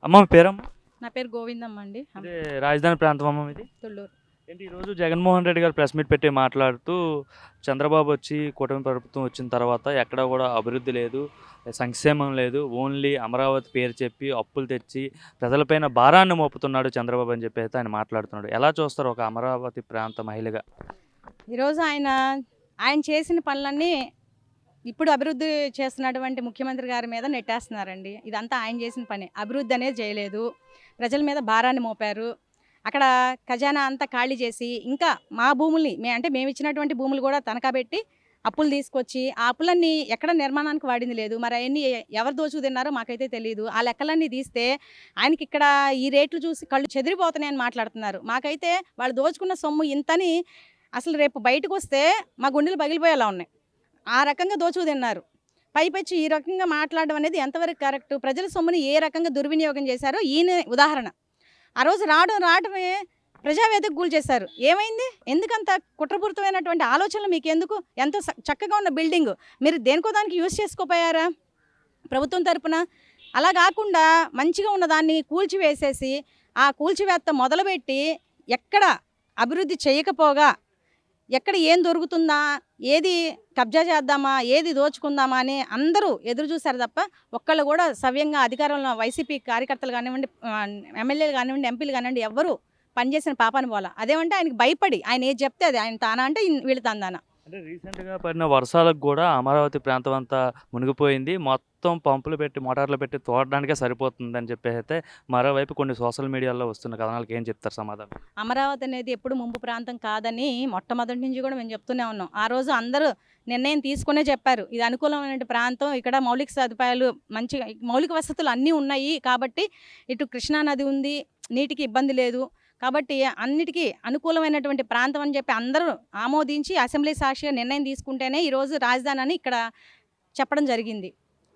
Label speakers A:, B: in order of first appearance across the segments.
A: అమ్మ మీ పేరమ్మ?
B: నా పేరు గోవిందమ్మ అండి.
A: అదే రాజధాని ప్రాంతం అమ్మ ఇది.
B: తుళ్ళూరు.
A: ఏంటి ఈరోజు జగన్మోహన్ రెడ్డి గారు ప్రెస్ మీట్ పెట్టి మాట్లాడుతూ చంద్రబాబు వచ్చి కూటమి ప్రభుత్వం వచ్చిన తర్వాత ఎక్కడ కూడా అభివృద్ధి లేదు, సంక్షేమం లేదు, ఓన్లీ అమరావతి పేరు చెప్పి అప్పులు తెచ్చి ప్రజలపైన భారాన్ని మోపుతున్నాడు చంద్రబాబు అని చెప్పి అయితే ఆయన మాట్లాడుతున్నాడు. ఎలా చూస్తారు ఒక అమరావతి ప్రాంత మహిళగా?
B: ఈరోజు ఆయన చేసిన పనులన్నీ ఇప్పుడు అభివృద్ధి చేస్తున్నటువంటి ముఖ్యమంత్రి గారి మీద నెట్టేస్తున్నారండి. ఇదంతా ఆయన చేసిన పని. అభివృద్ధి అనేది చేయలేదు, ప్రజల మీద భారాన్ని మోపారు. అక్కడ ఖజానా అంతా ఖాళీ చేసి ఇంకా మా భూముల్ని మేము ఇచ్చినటువంటి భూములు కూడా తనఖా పెట్టి అప్పులు తీసుకొచ్చి ఆ అప్పులన్నీ ఎక్కడ నిర్మాణానికి వాడింది లేదు. మరి అవన్నీ ఎవరు దోచుకు తిన్నారో మాకైతే తెలియదు. ఆ లెక్కలన్నీ తీస్తే ఆయనకి ఇక్కడ ఈ రేట్లు చూసి కళ్ళు చెదిరిపోతున్నాయని మాట్లాడుతున్నారు. మాకైతే వాళ్ళు దోచుకున్న సొమ్ము ఇంతని అసలు రేపు బయటకు వస్తే మా గుండెలు పగిలిపోయేలా ఉన్నాయి. ఆ రకంగా దోచుకు తిన్నారు. పైపెచ్చి ఈ రకంగా మాట్లాడడం అనేది ఎంతవరకు కరెక్ట్? ప్రజల సొమ్ముని ఏ రకంగా దుర్వినియోగం చేశారో ఈయన ఉదాహరణ. ఆ రోజు రావడమే ప్రజావేదిక కూల్చేశారు. ఏమైంది? ఎందుకంత కుట్రపూరితమైనటువంటి ఆలోచనలు మీకు ఎందుకు? ఎంతో చక్కగా ఉన్న బిల్డింగ్ మీరు దేనికో దానికి యూజ్ చేసుకోపోయారా ప్రభుత్వం తరపున? అలా కాకుండా మంచిగా ఉన్న దాన్ని కూల్చివేసేసి ఆ కూల్చివేత్త మొదలుపెట్టి ఎక్కడ అభివృద్ధి చేయకపోగా ఎక్కడ ఏం దొరుకుతుందా, ఏది కబ్జా చేద్దామా, ఏది దోచుకుందామా అని అందరూ ఎదురు చూశారు తప్ప ఒక్కళ్ళు కూడా సవ్యంగా అధికారంలో వైసీపీ కార్యకర్తలు కానివ్వండి, ఎమ్మెల్యేలు కానివ్వండి, ఎంపీలు కానివ్వండి ఎవ్వరూ పనిచేసిన పాపాను పోలా. అదేమంటే ఆయనకి భయపడి ఆయన ఏది చెప్తే అది ఆయన తానా అంటే వీళ్ళు తందానా.
A: అంటే రీసెంట్గా పడిన వర్షాలకు కూడా అమరావతి ప్రాంతం అంతా మునిగిపోయింది, మొత్తం పంపులు పెట్టి మోటార్లు పెట్టి తోడడానికే సరిపోతుందని చెప్పేసి అయితే మరోవైపు కొన్ని సోషల్ మీడియాలో వస్తున్న కథనాలకు ఏం చెప్తారు సమాధానం?
B: అమరావతి అనేది ఎప్పుడు ముంపు ప్రాంతం కాదని మొట్టమొదటి నుంచి కూడా మేము చెప్తూనే ఉన్నాం. ఆ రోజు అందరూ నిర్ణయం తీసుకునే చెప్పారు, ఇది అనుకూలమైన ప్రాంతం, ఇక్కడ మౌలిక సదుపాయాలు మంచిగా మౌలిక వసతులు అన్నీ ఉన్నాయి కాబట్టి ఇటు కృష్ణానది ఉంది, నీటికి ఇబ్బంది లేదు కాబట్టి అన్నిటికీ అనుకూలమైనటువంటి ప్రాంతం అని చెప్పి అందరూ ఆమోదించి అసెంబ్లీ సాక్షిగా నిర్ణయం తీసుకుంటేనే ఈరోజు రాజధాని అని ఇక్కడ చెప్పడం జరిగింది.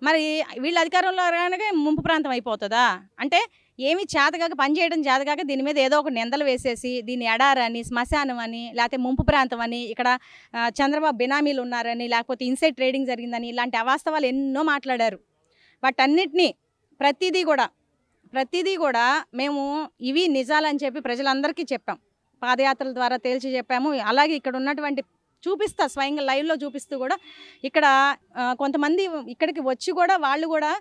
B: మరి వీళ్ళ అధికారంలో రాగానే ముంపు ప్రాంతం అయిపోతుందా? అంటే ఏమి చేతగాక పనిచేయడం చేతగాక దీని మీద ఏదో ఒక నిందలు వేసేసి దీన్ని ఎడారని, శ్మశానం అని, లేకపోతే ముంపు ప్రాంతం అని, ఇక్కడ చంద్రబాబు బినామీలు ఉన్నారని, లేకపోతే ఇన్సైడ్ ట్రేడింగ్ జరిగిందని ఇలాంటి అవాస్తవాలు ఎన్నో మాట్లాడారు. వాటన్నిటినీ ప్రతిదీ కూడా మేము ఇవి నిజాలని చెప్పి ప్రజలందరికీ చెప్పాం. పాదయాత్రల ద్వారా తేల్చి చెప్పాము. అలాగే ఇక్కడ ఉన్నటువంటి చూపిస్తా స్వయంగా లైవ్లో చూపిస్తూ కూడా ఇక్కడ కొంతమంది ఇక్కడికి వచ్చి కూడా వాళ్ళు కూడా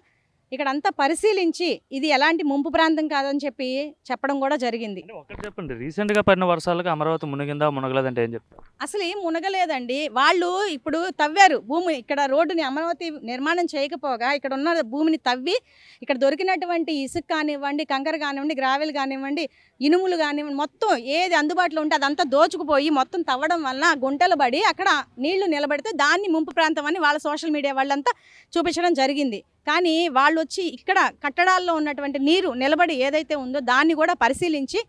B: ఇక్కడ అంతా పరిశీలించి ఇది ఎలాంటి ముంపు ప్రాంతం కాదని చెప్పి చెప్పడం కూడా జరిగింది.
A: ఒకటి చెప్పండి, రీసెంట్గా పడిన వర్షాలకు అమరావతి మునిగిందా మునగలేదంటే ఏం చెప్తారు?
B: అసలు ఏం మునగలేదండి. వాళ్ళు ఇప్పుడు తవ్వారు భూమి, ఇక్కడ రోడ్డుని అమరావతి నిర్మాణం చేయకపోగా ఇక్కడ ఉన్న భూమిని తవ్వి ఇక్కడ దొరికినటువంటి ఇసుక కానివ్వండి, కంకర కానివ్వండి, గ్రావెల్ కానివ్వండి, ఇనుములు కానివ్వండి, మొత్తం ఏది అందుబాటులో ఉంటే అదంతా దోచుకుపోయి మొత్తం తవ్వడం వలన గుంటలు పడి అక్కడ నీళ్లు నిలబడితే దాన్ని ముంపు ప్రాంతం అని వాళ్ళ సోషల్ మీడియా వాళ్ళంతా చూపించడం జరిగింది. కానీ వాళ్ళు వచ్చి ఇక్కడ కట్టడాల్లో ఉన్నటువంటి నీరు నిలబడి ఏదైతే ఉందో దాన్ని కూడా పరిశీలించి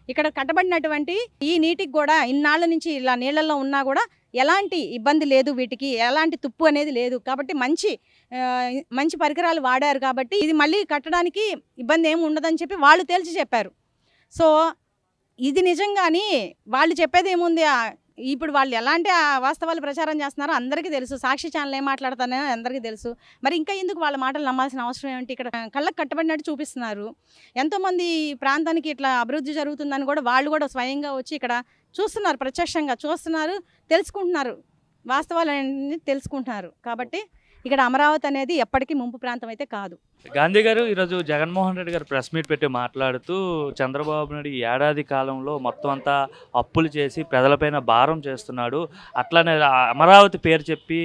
B: ఇక్కడ కట్టబడినటువంటి ఈ నీటికి కూడా ఇన్నాళ్ళ నుంచి ఇలా నీళ్ళల్లో ఉన్నా కూడా ఎలాంటి ఇబ్బంది లేదు, వీటికి ఎలాంటి తుప్పు అనేది లేదు కాబట్టి మంచి పరికరాలు వాడారు కాబట్టి ఇది మళ్ళీ కట్టడానికి ఇబ్బంది ఏమి ఉండదని చెప్పి వాళ్ళు తేల్చి చెప్పారు. సో ఇది నిజంగాని వాళ్ళు చెప్పేది ఏముంది? ఇప్పుడు వాళ్ళు ఎలాంటి వాస్తవాలు ప్రచారం చేస్తున్నారో అందరికీ తెలుసు. సాక్షి ఛానల్ ఏం మాట్లాడుతానో అందరికీ తెలుసు. మరి ఇంకా ఎందుకు వాళ్ళ మాటలు నమ్మాల్సిన అవసరం ఏమిటి? ఇక్కడ కళ్ళకు కట్టబడినట్టు చూపిస్తున్నారు. ఎంతోమంది ప్రాంతానికి ఇట్లా అభివృద్ధి జరుగుతుందని కూడా వాళ్ళు కూడా స్వయంగా వచ్చి ఇక్కడ చూస్తున్నారు, ప్రత్యక్షంగా చూస్తున్నారు, తెలుసుకుంటున్నారు, వాస్తవాలన్నీ తెలుసుకుంటున్నారు. కాబట్టి ఇక్కడ అమరావతి అనేది ఎప్పటికీ ముంపు ప్రాంతం అయితే కాదు.
A: గాంధీ గారు ఈరోజు జగన్మోహన్ రెడ్డి గారు ప్రెస్ మీట్ పెట్టి మాట్లాడుతూ చంద్రబాబు నాయుడు ఈ ఏడాది కాలంలో మొత్తం అంతా అప్పులు చేసి ప్రజలపైన భారం చేస్తున్నాడు, అట్లానే అమరావతి పేరు చెప్పి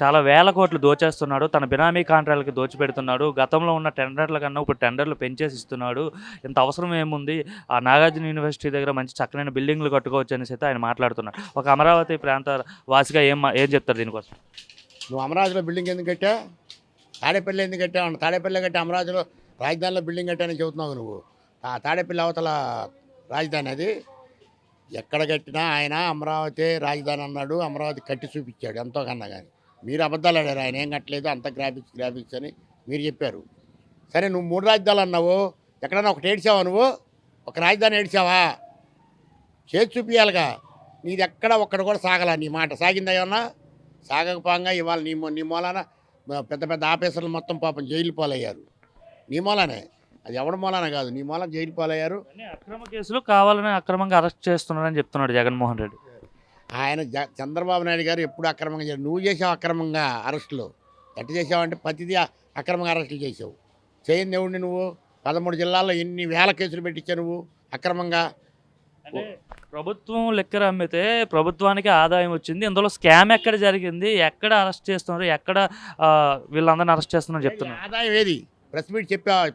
A: చాలా వేల కోట్లు దోచేస్తున్నాడు, తన బినామీ కాంట్రాక్ట్లకి దోచిపెడుతున్నాడు, గతంలో ఉన్న టెండర్ల కన్నా ఇప్పుడు టెండర్లు పెంచేసి ఇస్తున్నాడు, ఇంత అవసరం ఏముంది, ఆ నాగార్జున యూనివర్సిటీ దగ్గర మంచి చక్కనైన బిల్డింగ్లు కట్టుకోవచ్చు అనేసి అయితే ఆయన మాట్లాడుతున్నాడు. ఒక అమరావతి ప్రాంత వాసిగా ఏం చెప్తారు దీనికోసం?
C: నువ్వు అమరావతిలో బిల్డింగ్ ఎందుకు కట్టా? తాడేపల్లి ఎందుకు కట్టావు? తాడేపల్లి కట్టి అమరావతిలో రాజధానిలో బిల్డింగ్ కట్టానని చెబుతున్నావు నువ్వు. ఆ తాడేపల్లి అవతల రాజధాని అది ఎక్కడ కట్టినా ఆయన అమరావతి రాజధాని అన్నాడు, అమరావతి కట్టి చూపించాడు ఎంతో కన్నా. కానీ మీరు అబద్ధాలు ఆడారు, ఆయన ఏం కట్టలేదు, అంత గ్రాఫిక్స్ అని మీరు చెప్పారు. సరే నువ్వు 3 రాజధానులు అన్నావు, ఎక్కడన్నా ఒకటి ఏడ్చావా? నువ్వు ఒక రాజధాని ఏడ్చావా? చేసి చూపించాలిగా. నీది ఎక్కడ ఒక్కడ కూడా సాగలా, నీ మాట సాగిందా ఏమన్నా? సాగకపోగా ఇవాళ నీ మూలాన పెద్ద పెద్ద ఆఫీసర్లు మొత్తం పాపం జైలు పాలయ్యారు, నీ మూలానే. అది ఎవరి మూలాన కాదు, నీ మూలం జైలు పాలయ్యారు.
A: అన్ని అక్రమ కేసులు కావాలని అక్రమంగా అరెస్ట్ చేస్తున్నారని చెప్తున్నాడు జగన్మోహన్ రెడ్డి.
C: ఆయన చంద్రబాబు నాయుడు గారు ఎప్పుడు అక్రమంగా నువ్వు చేసావు అక్రమంగా అరెస్టులు. ఎట్ట చేసావంటే ప్రతిదీ అక్రమంగా అరెస్టులు చేసావు. చేయని దేవుడిని నువ్వు 13 జిల్లాల్లో ఎన్ని వేల కేసులు పెట్టించావు నువ్వు అక్రమంగా.
A: అంటే ప్రభుత్వం లెక్కర అమ్మితే ప్రభుత్వానికి ఆదాయం వచ్చింది, ఇందులో స్కామ్ ఎక్కడ జరిగింది, ఎక్కడ అరెస్ట్ చేస్తున్నారు, ఎక్కడ వీళ్ళందరిని అరెస్ట్ చేస్తున్నారు చెప్తున్నారు.
C: ఆదాయం ఏది? ప్రెస్ మీట్ చెప్పావా?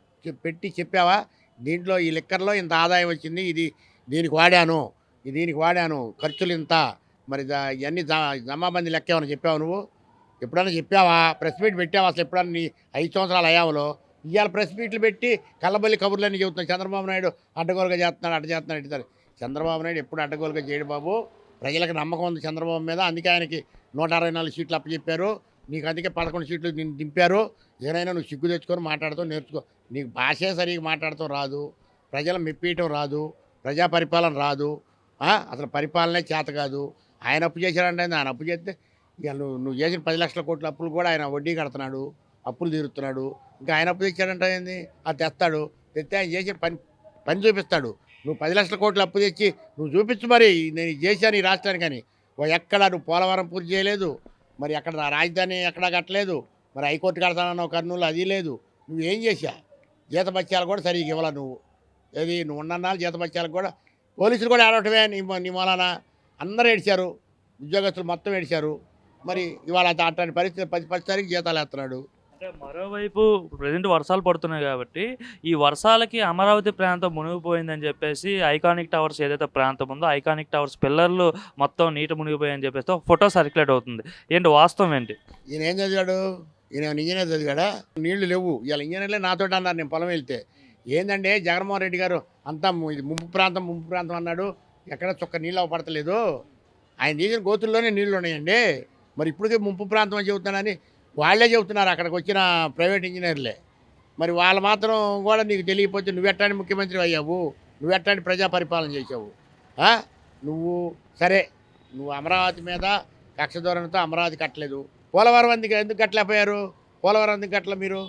C: పెట్టి చెప్పావా దీంట్లో ఈ లిక్కర్లో ఇంత ఆదాయం వచ్చింది, ఇది దీనికి వాడాను, దీనికి వాడాను, ఖర్చులు ఇంత, మరి ఇవన్నీ జమాబందీ లెక్క ఏమైనా చెప్పావు నువ్వు? ఎప్పుడైనా చెప్పావా? ప్రెస్ మీట్ పెట్టావా అసలు ఎప్పుడన్నా నీ 5 సంవత్సరాల అయావలో? ఇవాళ ప్రెస్ మీట్లు పెట్టి కళ్ళబల్లి కబుర్లన్నీ చెబుతున్నాడు చంద్రబాబు నాయుడు అడ్డగోలుగా చేస్తున్నాడు, అడ్డ చేస్తున్నాడు, ఇట్టారు. చంద్రబాబు నాయుడు ఎప్పుడు అడ్డగోలుగా చేయడు బాబు. ప్రజలకు నమ్మకం ఉంది చంద్రబాబు మీద, అందుకే ఆయనకి 164 సీట్లు అప్పచెప్పారు. నీకు అందుకే 11 సీట్లు నిన్ను దింపారు. ఏదైనా నువ్వు సిగ్గు తెచ్చుకొని మాట్లాడుతూ నేర్చుకో. నీకు భాషే సరిగ్గా మాట్లాడటం రాదు, ప్రజలు మెప్పేయటం రాదు, ప్రజా పరిపాలన రాదు, అసలు పరిపాలనే చేత కాదు. ఆయన అప్పు చేశాడంటే ఆయన అప్పు చేస్తే ఇక నువ్వు చేసిన 10 లక్షల కోట్ల అప్పులు కూడా ఆయన వడ్డీ కడుతున్నాడు, అప్పులు తీరుతున్నాడు. ఇంకా ఆయన అప్పు తెచ్చాడంటే ఏంది? అది తెస్తాడు, తెస్తే ఆయన చేసిన పని చూపిస్తాడు. నువ్వు 10 లక్షల కోట్ల అప్పు తెచ్చి నువ్వు చూపించు, మరి నేను ఇది చేశాను ఈ రాష్ట్రానికి అని. ఎక్కడ నువ్వు పోలవరం పూర్తి చేయలేదు, మరి అక్కడ రాజధాని ఎక్కడా కట్టలేదు, మరి హైకోర్టు కడతానన్నావు కర్నూలు, అది లేదు. నువ్వేం చేశా? జీతభత్యాలు కూడా సరిగ్గా ఇవ్వాల నువ్వు. ఏది నువ్వు ఉన్నన్నాళ్ళు జీతభత్యాలకు కూడా పోలీసులు కూడా ఏడవటమే నీ మూలాన. అందరూ ఏడిచారు, ఉద్యోగస్తులు మొత్తం ఏడిచారు. మరి ఇవాళ అట్లాంటి పరిస్థితి 10 తారీఖు జీతాలు వేస్తున్నాడు.
A: అంటే మరోవైపు ప్రజెంట్ వర్షాలు పడుతున్నాయి కాబట్టి ఈ వర్షాలకి అమరావతి ప్రాంతం మునిగిపోయిందని చెప్పేసి ఐకానిక్ టవర్స్ ఏదైతే ప్రాంతం ఉందో ఐకానిక్ టవర్స్ పిల్లర్లు మొత్తం నీట మునిగిపోయాయని చెప్పేసి ఒక ఫోటో సర్క్యులేట్ అవుతుంది. ఏంటి వాస్తవం ఏంటి?
C: ఈయన ఏం చదివాడు? ఈయన ఇంజనీర్ చదివాడా? నీళ్లు లేవు. ఇవాళ ఇంజనీర్లే నాతో అన్నారు నేను పొలం వెళ్తే. ఏంటంటే జగన్మోహన్ రెడ్డి గారు అంతా ఇది ముంపు ప్రాంతం అన్నాడు. ఎక్కడ చుక్క నీళ్ళు అవపడతలేదు. ఆయన తీసిన గోతుల్లోనే నీళ్లు ఉన్నాయండి. మరి ఇప్పటికే ముంపు ప్రాంతం అని చెబుతున్నానని వాళ్ళే చెబుతున్నారు అక్కడికి వచ్చిన ప్రైవేట్ ఇంజనీర్లే. మరి వాళ్ళు మాత్రం కూడా నీకు తెలియకపోతే నువ్వెట్టాంటి ముఖ్యమంత్రి అయ్యావు, నువ్వెట్టాంటి ప్రజా పరిపాలన చేసావు? నువ్వు సరే, నువ్వు అమరావతి మీద కక్ష ధోరణితో అమరావతి కట్టలేదు. పోలవరం ఎందుకు కట్టలేకపోయారు? పోలవరం ఎందుకు కట్టలే మీరు?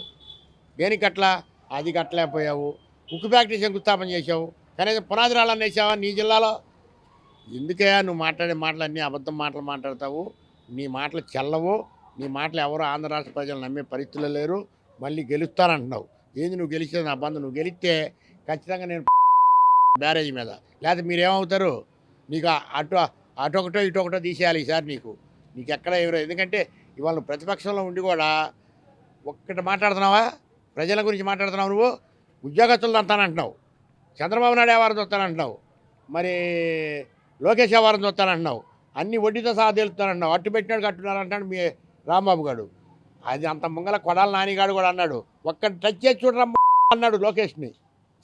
C: దేనికి కట్టలా? అది కట్టలేకపోయావు. ఉక్కు ఫ్యాక్టరీ శంకుస్థాపన చేసావు, కనీసం పునాది రాళ్ళని వేసావా నీ జిల్లాలో? ఎందుకే నువ్వు మాట్లాడే మాటలన్నీ అబద్ధం మాటలు మాట్లాడతావు? నీ మాటలు చెల్లవు. నీ మాటలు ఎవరు ఆంధ్ర రాష్ట్ర ప్రజలు నమ్మే పరిస్థితుల్లో లేరు. మళ్ళీ గెలుస్తానంటున్నావు. ఏంది నువ్వు గెలిచేది? నా బంధు నువ్వు గెలిస్తే ఖచ్చితంగా నేను బ్యారేజ్ మీద, లేకపోతే మీరేమవుతారు? నీకు అటొకటో ఇటొకటో తీసేయాలి ఈసారి. నీకు ఎక్కడ ఎవరో, ఎందుకంటే ఇవాళ నువ్వు ప్రతిపక్షంలో ఉండి కూడా ఒక్కటి మాట్లాడుతున్నావా? ప్రజల గురించి మాట్లాడుతున్నావు నువ్వు. ఉద్యోగస్తులను అంటానంటున్నావు, చంద్రబాబు నాయుడు వ్యవహారం చూస్తానంటున్నావు, మరి లోకేష్ వ్యవహారం చూస్తానంటున్నావు, అన్ని వడ్డీతో సహా తేలుతానంటున్నావు. అట్టు పెట్టినాడు కట్టున్నారంటాడు మీ రాంబాబు గారు. అది అంత ముంగల కొడాల నానిగాడు కూడా అన్నాడు, ఒక్కటి టచ్ చేసి చూడరా అన్నాడు లోకేష్ని.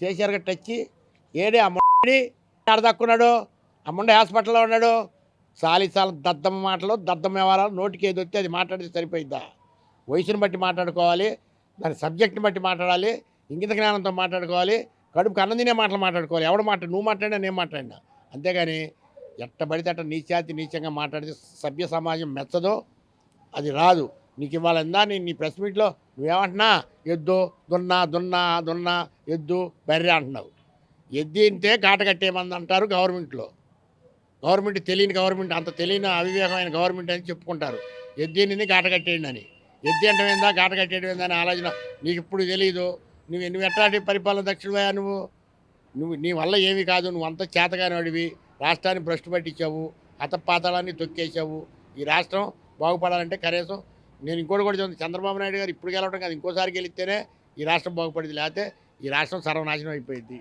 C: చేశారుగా టచ్. ఏడే ఆ మొండి అడదక్కున్నాడు, ఆ ముండ హాస్పిటల్లో ఉన్నాడు. సాలిసాల దద్దమ్మ మాటలు, దద్దమ్మ వ్యవహారాలు, నోటికి ఏది వస్తే అది మాట్లాడితే సరిపోయిద్దా? వయసుని బట్టి మాట్లాడుకోవాలి, దాని సబ్జెక్ట్ని బట్టి మాట్లాడాలి, ఇంగిత జ్ఞానంతో మాట్లాడుకోవాలి, కడుపుకి అన్నం తినే మాటలు మాట్లాడుకోవాలి. ఎవడు నువ్వు మాట్లాడినా నేను మాట్లాడినా. అంతేగాని ఎట్టబడితే అట్ట నీచంగా మాట్లాడితే సభ్య సమాజం మెచ్చదో, అది రాదు. నీకు ఇవ్వాలందా నీ ప్రెస్ మీట్లో నువ్వేమంటున్నా? ఎద్దు దున్నా ఎద్దు బర్రె అంటున్నావు. ఎద్ది అంటే కాట కట్టేయమంది అంటారు గవర్నమెంట్లో. గవర్నమెంట్ తెలియని గవర్నమెంట్, అంత తెలియని అవివేకమైన గవర్నమెంట్ అని చెప్పుకుంటారు. ఎద్దిని కాట కట్టేయండి అని. ఎద్ది అంటే ఏందా, కాట కట్టేయడం ఏందని ఆలోచన నీకు ఇప్పుడు తెలియదు. నువ్వు ఎట్లాంటి పరిపాలన దక్షిణవా? నువ్వు నీ వల్ల ఏమీ కాదు. నువ్వు అంతా చేతగాని వాడివి. రాష్ట్రాన్ని భ్రష్టు పట్టించావు, అతపాతాళాన్ని తొక్కేసావు. ఈ రాష్ట్రం బాగుపడాలంటే కనీసం నేను ఇంకోటి కూడా చెప్తాను, చంద్రబాబు నాయుడు గారు ఇప్పుడు గెలవడం కాదు, ఇంకోసారి గెలిస్తేనే ఈ రాష్ట్రం బాగుపడింది. లేకపోతే ఈ రాష్ట్రం సర్వనాశనం అయిపోయింది.